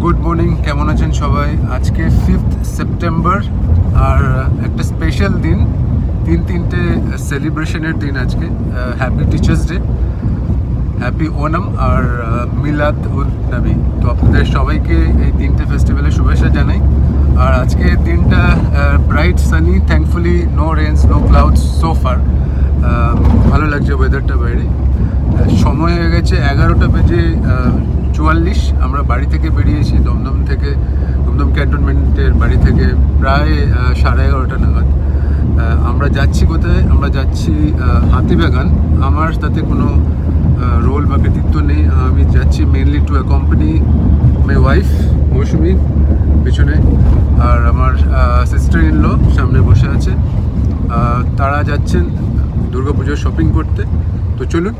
Good morning, কেমন আছেন সবাই? আজকে 5th সেপ্টেম্বর আর একটা স্পেশাল দিন, তিনটে সেলিব্রেশনের দিন আজকে। Happy teachers day, happy Onam আর মিলাদ উন নবী। তো আপনাদের সবাইকে এই তিনটে ফেস্টিভ্যালের শুভেচ্ছা জানাই। আর আজকে দিনটা bright sunny, thankfully no rains, no clouds so far. ভালো লাগছে ওয়েদারটা বাইরে। সময় হয়ে গেছে 11টা বেজে 44। আমরা বাড়ি থেকে বেরিয়েছি দমদম ক্যান্টনমেন্টের বাড়ি থেকে প্রায় 11:30 নাগাদ। আমরা যাচ্ছি কোথায়? আমরা যাচ্ছি হাতিবাগান। আমার তাতে কোনো রোল বা কৃতিত্ব নেই। আমি যাচ্ছি mainly to accompany my wife Mousumi পেছনে, আর আমার সিস্টার ইন ল সামনে বসে আছে। তারা যাচ্ছেন দুর্গাপুজোর শপিং করতে। তো চলুন।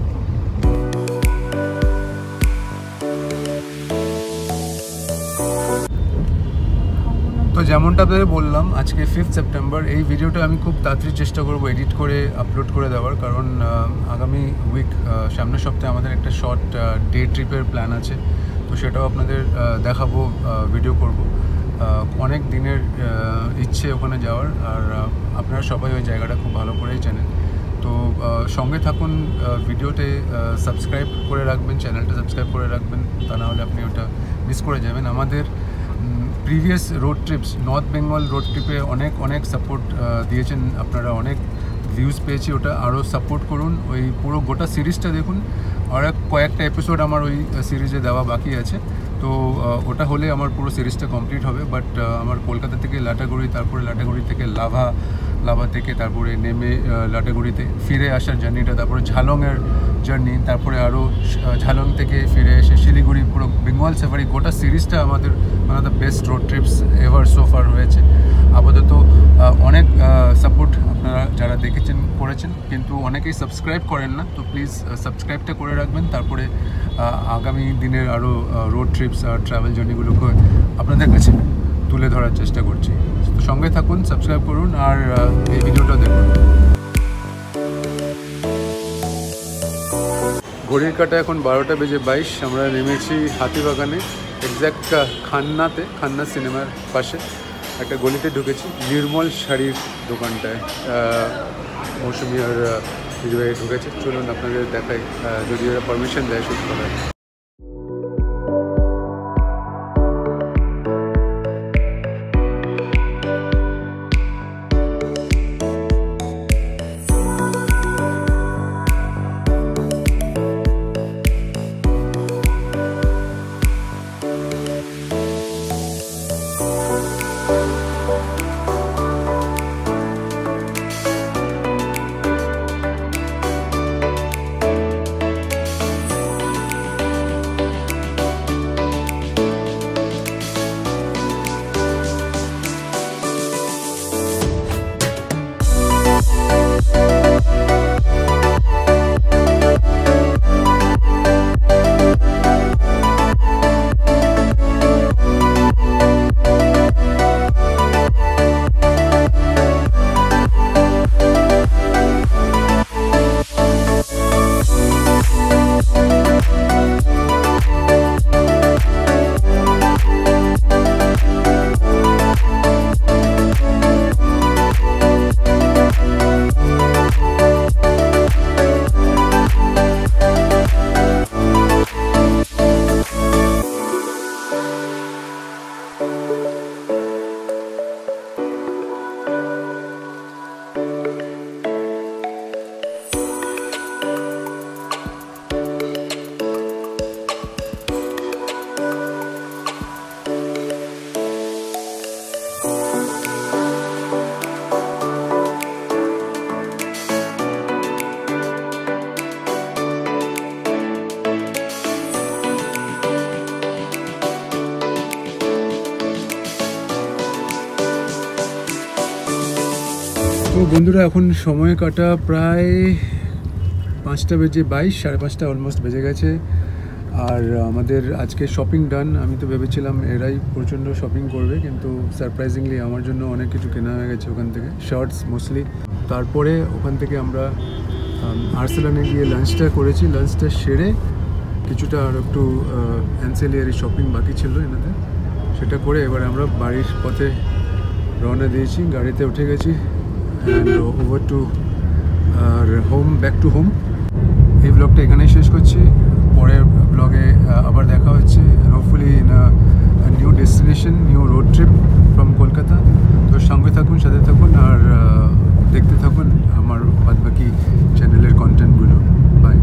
তো যেমনটা আপনাদের বললাম, আজকে 5th সেপ্টেম্বর। এই ভিডিওটা আমি খুব তাড়াতাড়ি চেষ্টা করবো এডিট করে আপলোড করে দেওয়ার, কারণ আগামী উইক সামনের সপ্তাহে আমাদের একটা শর্ট ডে ট্রিপের প্ল্যান আছে। তো সেটাও আপনাদের দেখাবো, ভিডিও করব। অনেক দিনের ইচ্ছে ওখানে যাওয়ার, আর আপনারা সবাই ওই জায়গাটা খুব ভালো করেই জানেন। তো সঙ্গে থাকুন, ভিডিওতে সাবস্ক্রাইব করে রাখবেন, চ্যানেলটা সাবস্ক্রাইব করে রাখবেন, তা না হলে আপনি ওটা মিস করে যাবেন। আমাদের previous road TRIPS, north Bengal road ট্রিপে অনেক সাপোর্ট দিয়েছেন আপনারা, অনেক ভিউজ পেয়েছি। ওটা আরও সাপোর্ট করুন, ওই পুরো গোটা সিরিজটা দেখুন। আর কয়েকটা এপিসোড আমার ওই সিরিজে দেওয়া বাকি আছে। তো ওটা হলে আমার পুরো সিরিজটা কমপ্লিট হবে। বাট আমার কলকাতা থেকে লাটাগুড়ি, তারপরে লাটাগুড়ি থেকে লাভা থেকে তারপরে নেমে লাটাগুড়িতে ফিরে আসার জার্নিটা, তারপরে ঝালংয়ের জার্নি, তারপরে আরও ঝালং থেকে ফিরে এসে শিলিগুড়ি, পুরো বেঙ্গল সাফারি, গোটা সিরিজটা আমাদের one of the best road TRIPS ever so far হয়েছে। আপাতত অনেক সাপোর্ট আপনারা যারা দেখেছেন করেছেন, কিন্তু অনেকেই সাবস্ক্রাইব করেন না। তো প্লিজ সাবস্ক্রাইবটা করে রাখবেন। তারপরে আগামী দিনের আরও রোড ট্রিপস আর ট্রাভেল জার্নিগুলোকে আপনাদের কাছে তুলে ধরার চেষ্টা করছি। তো সঙ্গে থাকুন, সাবস্ক্রাইব করুন আর এই ভিডিওটা দেখুন। ঘড়ির কাটা এখন 12টা বেজে 22। আমরা নেমেছি হাতিবাগানে, এক্স্যাক্ট খান্না সিনেমার পাশে একটা গলিতে ঢুকেছি। নির্মল শাড়ির দোকানটায় মৌসুমি আর দিদিভাই ঢুকেছে। চলুন আপনাদের দেখাই, যদি ওরা পারমিশন দেয় শুট করার। তো বন্ধুরা, এখন সময় কাটা প্রায় 5টা বেজে 22, 5:30 অলমোস্ট বেজে গেছে। আর আমাদের আজকে শপিং ডান। আমি তো ভেবেছিলাম এরাই প্রচণ্ড শপিং করবে, কিন্তু সারপ্রাইজিংলি আমার জন্য অনেক কিছু কেনা হয়ে গেছে ওখান থেকে, শার্টস মোস্টলি। তারপরে ওখান থেকে আমরা আর্সেলানে গিয়ে লাঞ্চটা করেছি। লাঞ্চটা সেরে কিছুটা আর একটু অ্যান্সেলিয়ারি শপিং বাকি ছিল এনাতে, সেটা করে এবারে আমরা বাড়ির পথে রওনা দিয়েছি, গাড়িতে উঠে গেছি and over to our home, back to home. এই ব্লগটা এখানেই শেষ করছি, পরের ব্লগে আবার দেখা হচ্ছে, hopefully in new destination, new road trip from Kolkata. তো সঙ্গে থাকুন, সাথে থাকুন আর দেখতে থাকুন আমার বাদবাকি চ্যানেলের কন্টেন্টগুলো। বাই।